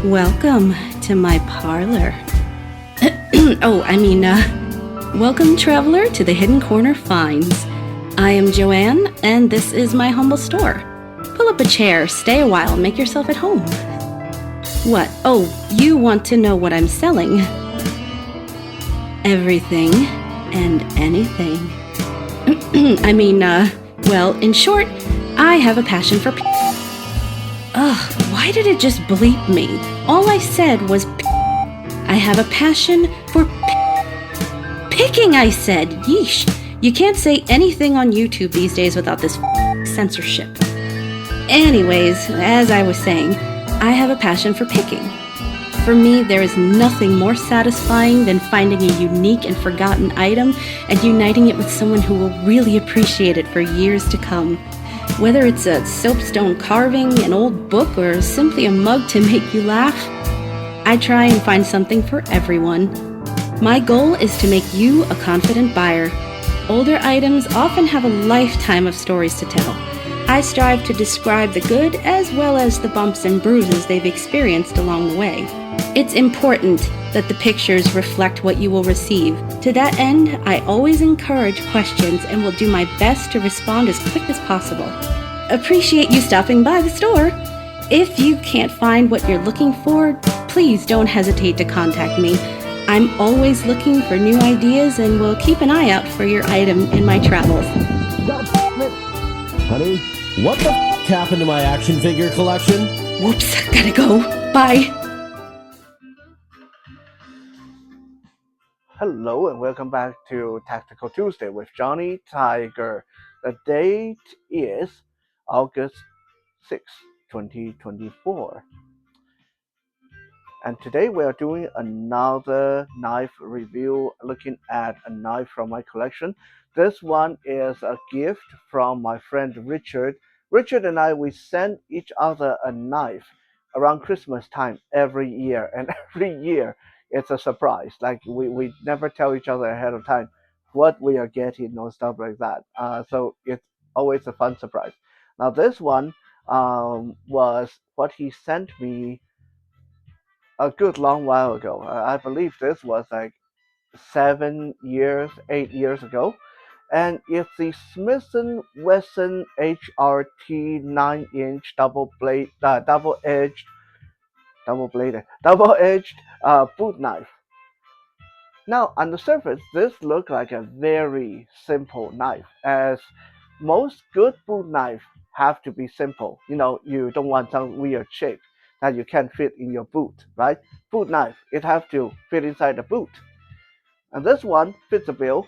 Welcome to my parlor. Welcome, traveler, to the Hidden Corner Finds. I am Joanne, and this is my humble store. Pull up a chair, stay a while, make yourself at home. What? Oh, you want to know what I'm selling? Everything and anything. In short, I have a passion for why did it just bleep me? All I said was I have a passion for picking, I said. Yeesh. You can't say anything on YouTube these days without this censorship. Anyways, as I was saying, I have a passion for picking. For me, there is nothing more satisfying than finding a unique and forgotten item and uniting it with someone who will really appreciate it for years to come. Whether it's a soapstone carving, an old book, or simply a mug to make you laugh, I try and find something for everyone. My goal is to make you a confident buyer. Older items often have a lifetime of stories to tell. I strive to describe the good as well as the bumps and bruises they've experienced along the way. It's important that the pictures reflect what you will receive. To that end, I always encourage questions and will do my best to respond as quick as possible. Appreciate you stopping by the store. If you can't find what you're looking for, please don't hesitate to contact me. I'm always looking for new ideas and will keep an eye out for your item in my travels. God damn it! Honey, what the f*** happened to my action figure collection? Whoops, gotta go. Bye. Hello and welcome back to Tactical Tuesday with Johnny Tiger. The date is August 6, 2024. And today we are doing another knife review, looking at a knife from my collection. This one is a gift from my friend Richard. Richard and I, we send each other a knife around Christmas time every year. And every year it's a surprise. Like we never tell each other ahead of time what we are getting or stuff like that. So it's always a fun surprise. Now this one was what he sent me a good long while ago. I believe this was like 7 years, 8 years ago. And it's the Smith Wesson HRT 9-inch double-edged boot knife. Now, on the surface, this looks like a very simple knife, as most good boot knives have to be simple. You know, you don't want some weird shape that you can't fit in your boot, right? Boot knife, it has to fit inside the boot. And this one fits the bill.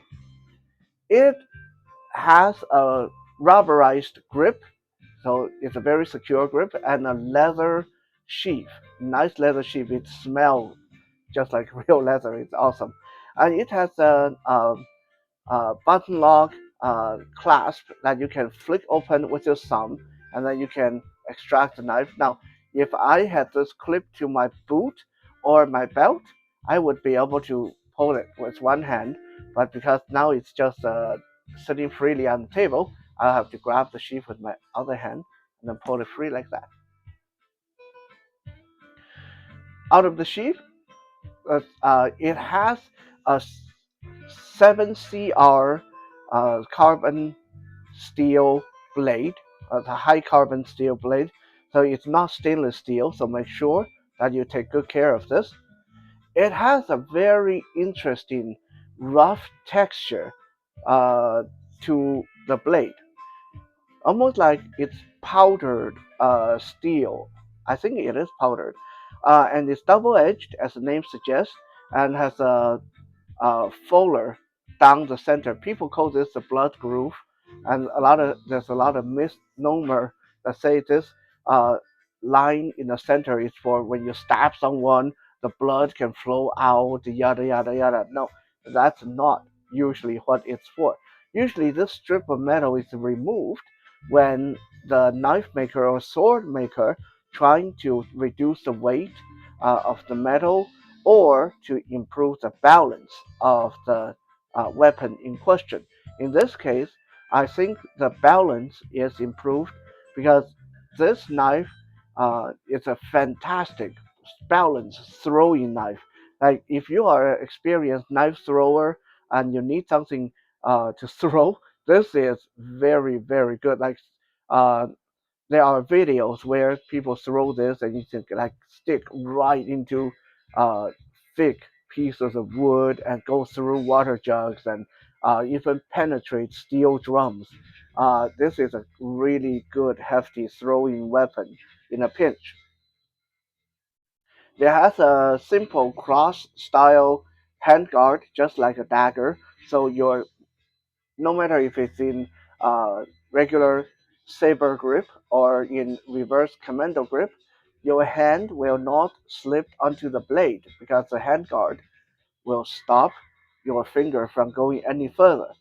It has a rubberized grip, so it's a very secure grip, and a leather sheath, nice leather sheath. It smells just like real leather. It's awesome. And it has a button lock clasp that you can flick open with your thumb, and then you can extract the knife. Now, if I had this clipped to my boot or my belt, I would be able to hold it with one hand, but because now it's just sitting freely on the table, I'll have to grab the sheath with my other hand and then pull it free like that. Out of the sheath, it has a 7CR carbon steel blade, a high carbon steel blade. So it's not stainless steel, so make sure that you take good care of this. It has a very interesting rough texture to the blade, almost like it's powdered steel. I think it is powdered. And it's double-edged, as the name suggests, and has a fuller down the center. People call this the blood groove, and there's a lot of misnomer that say this uh, line in the center is for when you stab someone, the blood can flow out, yada yada yada. No, that's not usually what it's for. Usually, this strip of metal is removed when the knife maker or sword maker trying to reduce the weight of the metal or to improve the balance of the weapon in question. In this case, I think the balance is improved because this knife is a fantastic balance throwing knife. Like if you are an experienced knife thrower and you need something to throw, this is very very good. Like uh, there are videos where people throw this and you can like stick right into uh, thick pieces of wood and go through water jugs and even penetrate steel drums. This is a really good hefty throwing weapon in a pinch. It has a simple cross style handguard, just like a dagger. So your no matter if it's in regular saber grip or in reverse commando grip, your hand will not slip onto the blade because the handguard will stop your finger from going any further.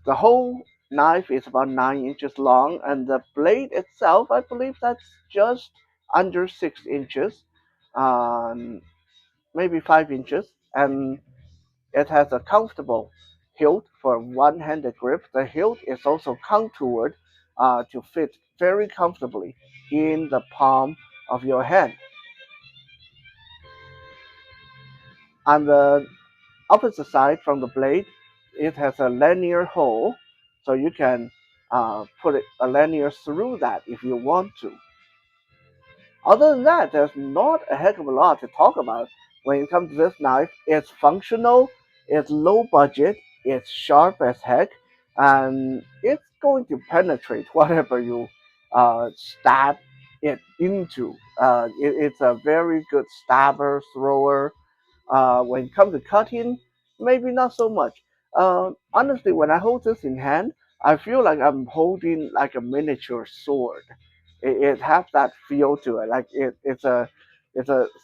The whole knife is about 9 inches long, and the blade itself, I believe that's just under 6 inches, um, maybe 5 inches, and it has a comfortable hilt for one-handed grip. The hilt is also contoured to fit very comfortably in the palm of your hand. On the opposite side from the blade, it has a linear hole, so you can put a linear through that if you want to. Other than that, there's not a heck of a lot to talk about when it comes to this knife. It's functional, it's low budget, it's sharp as heck, and it's going to penetrate whatever you stab it into. It's a very good stabber, thrower. When it comes to cutting, maybe not so much. Honestly, when I hold this in hand, I feel like I'm holding like a miniature sword. It has that feel to it. Like it's a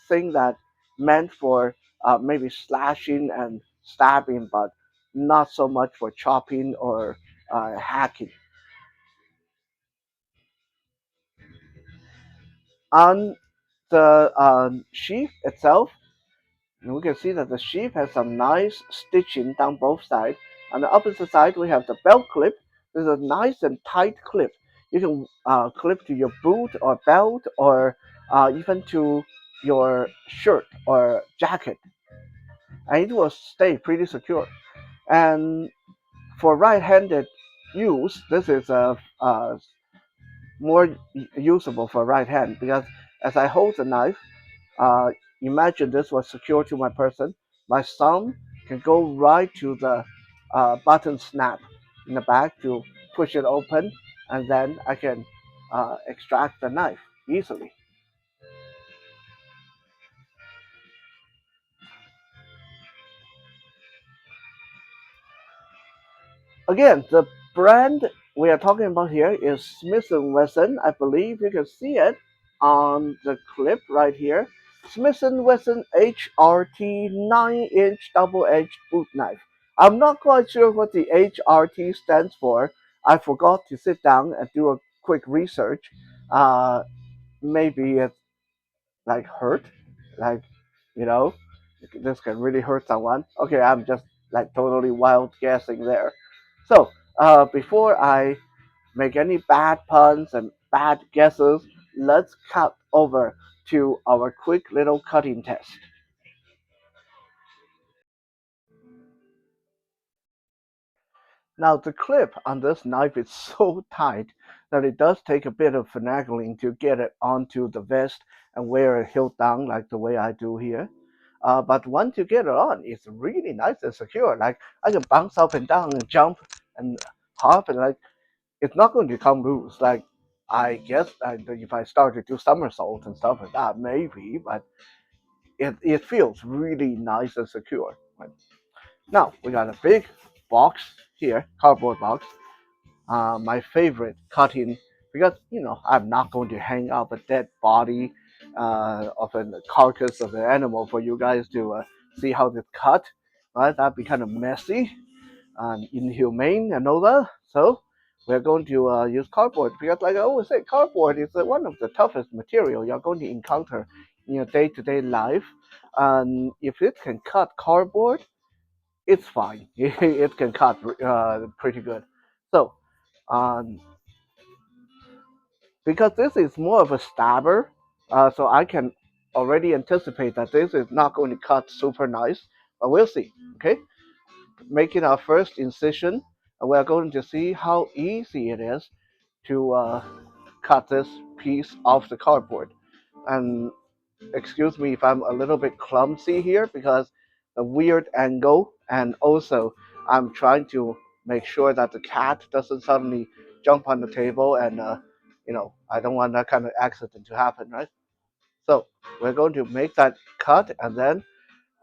thing that meant for maybe slashing and stabbing, but not so much for chopping or hacking. On the sheath itself, and we can see that the sheath has some nice stitching down both sides. On the opposite side, we have the belt clip. This is a nice and tight clip. You can clip to your boot or belt or even to your shirt or jacket, and it will stay pretty secure. And for right-handed use, this is more usable for right hand because as I hold the knife, uh, imagine this was secure to my person. My thumb can go right to the button snap in the back to push it open, and then I can extract the knife easily. Again, the brand we are talking about here is Smith and Wesson. I believe you can see it on the clip right here. Smith and Wesson HRT 9-inch double-edged boot knife. I'm not quite sure what the HRT stands for. I forgot to sit down and do a quick research. Uh, Maybe it's like hurt, like you know, this can really hurt someone. Okay, I'm just like totally wild guessing there. So before I make any bad puns and bad guesses, let's cut over to our quick little cutting test. Now the clip on this knife is so tight that it does take a bit of finagling to get it onto the vest and wear it hilt down like the way I do here. But once you get it on, it's really nice and secure. Like I can bounce up and down and jump and hop and like it's not going to come loose. Like I guess if I start to do somersaults and stuff like that, maybe, but it feels really nice and secure. Right? Now we got a big box here, cardboard box. My favorite cutting because I'm not going to hang up a dead body of a carcass of an animal for you guys to see how it's cut. Right, that'd be kind of messy and inhumane and all that. So we're going to use cardboard because, like I always say, cardboard is one of the toughest material you're going to encounter in your day-to-day life. And if it can cut cardboard, it's fine. It can cut pretty good. So um, because this is more of a stabber, so I can already anticipate that this is not going to cut super nice, but we'll see. Okay, making our first incision, and we're going to see how easy it is to cut this piece off the cardboard. And excuse me if I'm a little bit clumsy here because the weird angle, and also I'm trying to make sure that the cat doesn't suddenly jump on the table, and I don't want that kind of accident to happen, right? So we're going to make that cut and then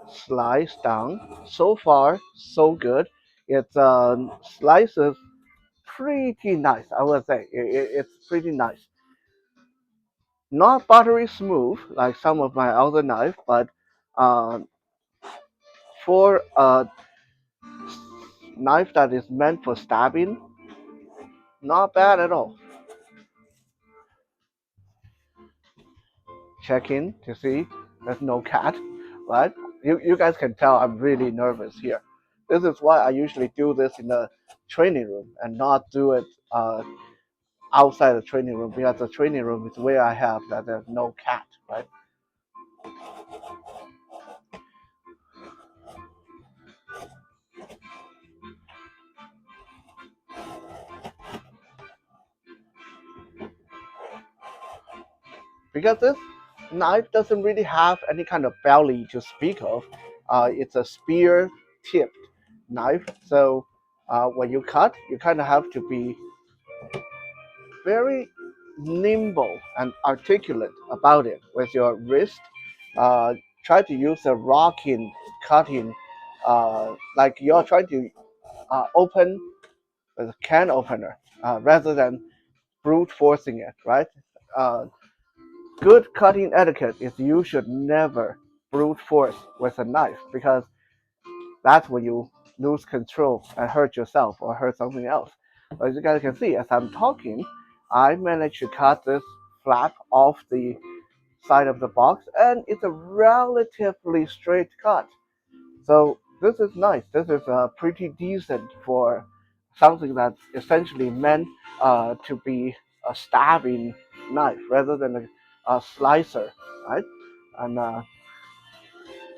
slice down. So far, so good. It slices pretty nice, I would say. It's pretty nice. Not buttery smooth like some of my other knife, but uh, for a knife that is meant for stabbing, not bad at all. Check in to see there's no cat, right? You guys can tell I'm really nervous here. This is why I usually do this in the training room and not do it outside the training room, because the training room is where I have that there's no cat, right? Because this knife doesn't really have any kind of belly to speak of. It's a spear tipped knife, so when you cut, you kind of have to be very nimble and articulate about it with your wrist. Uh, Try to use a rocking cutting, like you're trying to open a can opener rather than brute forcing it, right? Uh, Good cutting etiquette is you should never brute force with a knife, because that's when you lose control and hurt yourself or hurt something else. But as you guys can see, as I'm talking, I managed to cut this flap off the side of the box, and it's a relatively straight cut. So this is nice. This is pretty decent for something that's essentially meant to be a stabbing knife rather than a slicer, right? And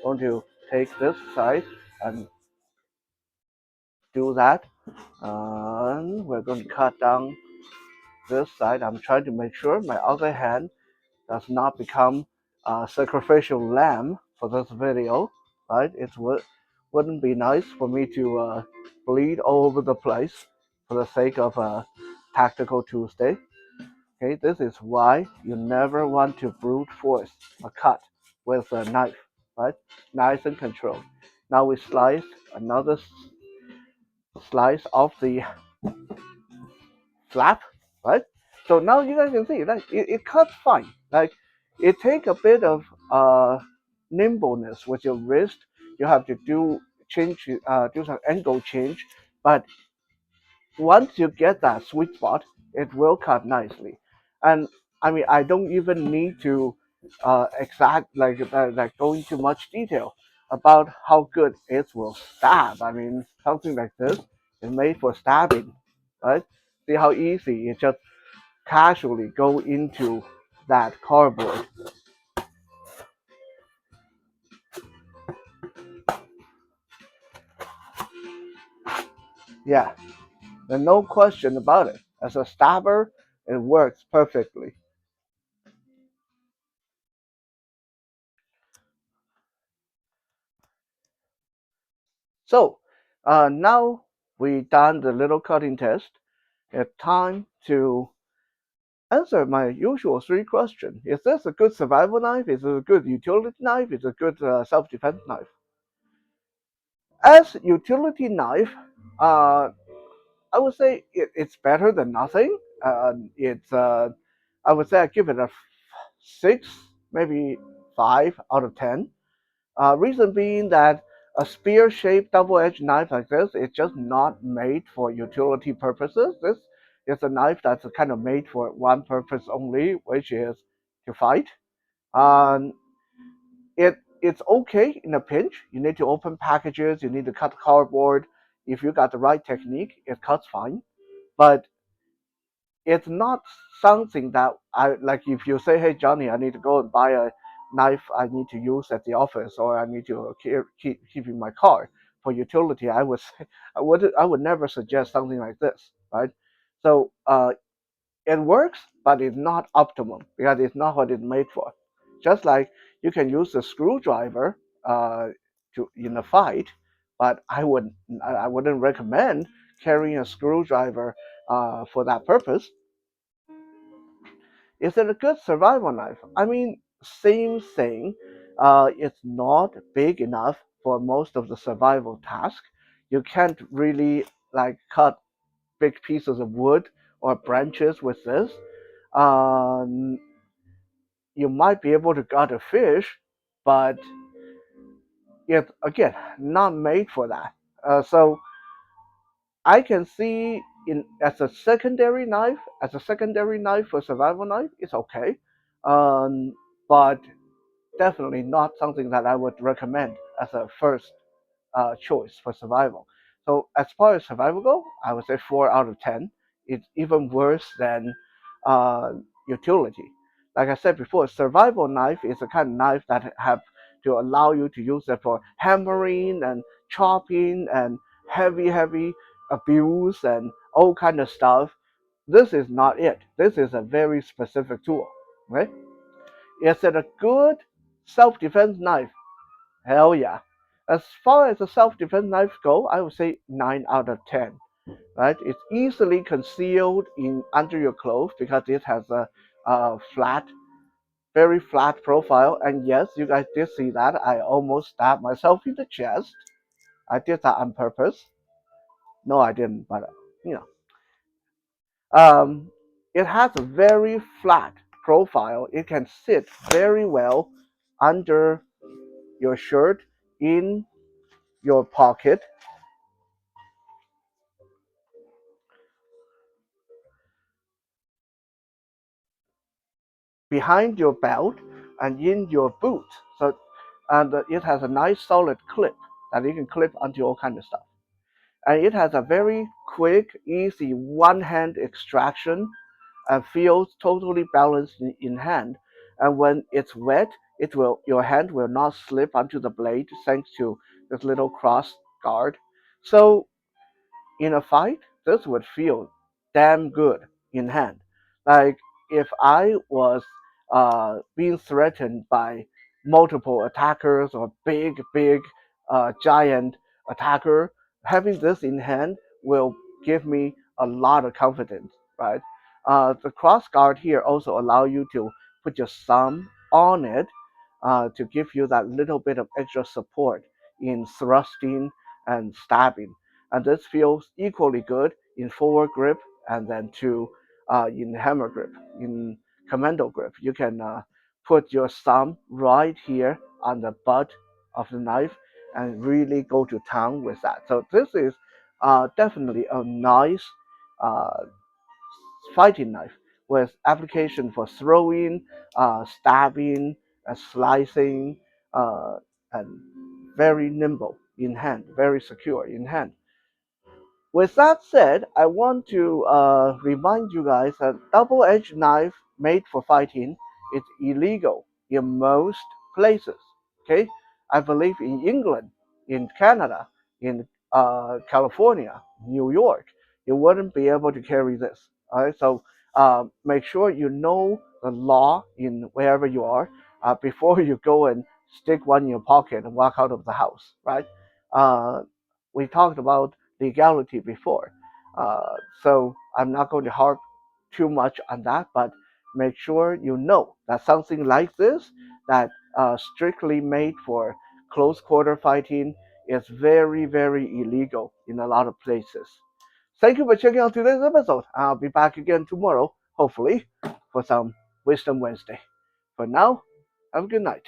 going to take this side and do that. And we're going to cut down this side. I'm trying to make sure my other hand does not become a sacrificial lamb for this video, right? Wouldn't be nice for me to bleed all over the place for the sake of a tactical Tuesday. Okay, this is why you never want to brute force a cut with a knife, right? Nice and controlled. Now we slice another slice of the flap, right? So now you guys can see, like it cuts fine. Like it takes a bit of nimbleness with your wrist. You have to do some angle change, but once you get that sweet spot, it will cut nicely. And I mean, I don't even need to like go into much detail about how good it will stab. I mean, something like this is made for stabbing, right? See how easy it just casually go into that cardboard. Yeah, there's no question about it. As a stabber, it works perfectly. So now we done the little cutting test. It's time to answer my usual three questions. Is this a good survival knife? Is it a good utility knife? Is it a good self-defense knife? As utility knife, uh, I would say it's better than nothing. I would say I give it a six, maybe 5 out of 10. Reason being that a spear-shaped double-edged knife like this is just not made for utility purposes. This is a knife that's kind of made for one purpose only, which is to fight. Um, it's okay in a pinch. You need to open packages. You need to cut cardboard. If you got the right technique, it cuts fine. But it's not something that I like. If you say, "Hey Johnny, I need to go and buy knife I need to use at the office or I need to keep in my car for utility, I would say, I would never suggest something like this, right? So it works, but it's not optimum because it's not what it's made for. Just like you can use a screwdriver uh, to in a fight, but I wouldn't recommend carrying a screwdriver for that purpose. Is it a good survival knife? I mean, same thing. It's not big enough for most of the survival tasks. You can't really like cut big pieces of wood or branches with this. Um, you might be able to gut a fish, but it's again not made for that. So I can see in as a secondary knife for survival knife, it's okay, but definitely not something that I would recommend as a first choice for survival. So as far as survival go, I would say 4 out of 10. It's even worse than uh, utility. Like I said before, survival knife is a kind of knife that have to allow you to use it for hammering and chopping and heavy abuse and all kind of stuff. This is not it. This is a very specific tool. Right? Is it a good self-defense knife? Hell yeah. As far as the self-defense knives go, I would say 9 out of 10. Right? It's easily concealed in under your clothes because it has a very flat profile. And yes, you guys did see that. I almost stabbed myself in the chest. I did that on purpose. No, I didn't, but you know, it has a very flat profile. It can sit very well under your shirt, in your pocket, behind your belt, and in your boot. So, and it has a nice solid clip that you can clip onto all kind of stuff. And it has a very quick, easy one-hand extraction and feels totally balanced in hand. And when it's wet, your hand will not slip onto the blade thanks to this little cross guard. So in a fight, this would feel damn good in hand. Like if I was being threatened by multiple attackers or big, giant attacker, having this in hand will give me a lot of confidence, right? The cross guard here also allow you to put your thumb on it to give you that little bit of extra support in thrusting and stabbing, and this feels equally good in forward grip and then in hammer grip, in commando grip. You can put your thumb right here on the butt of the knife and really go to town with that. So this is definitely a nice uh, fighting knife with application for throwing, stabbing, slicing, uh, and very nimble in hand, very secure in hand. With that said, I want to remind you guys that double-edged knife made for fighting is illegal in most places. Okay, I believe in England, in Canada, in California, New York, you wouldn't be able to carry this. All right, so make sure you know the law in wherever you are before you go and stick one in your pocket and walk out of the house. Right? Uh, we talked about legality before. So I'm not going to harp too much on that, but make sure you know that something like this, that strictly made for close quarter fighting, is very illegal in a lot of places. Thank you for checking out today's episode. I'll be back again tomorrow, hopefully, for some Wisdom Wednesday. For now, have a good night.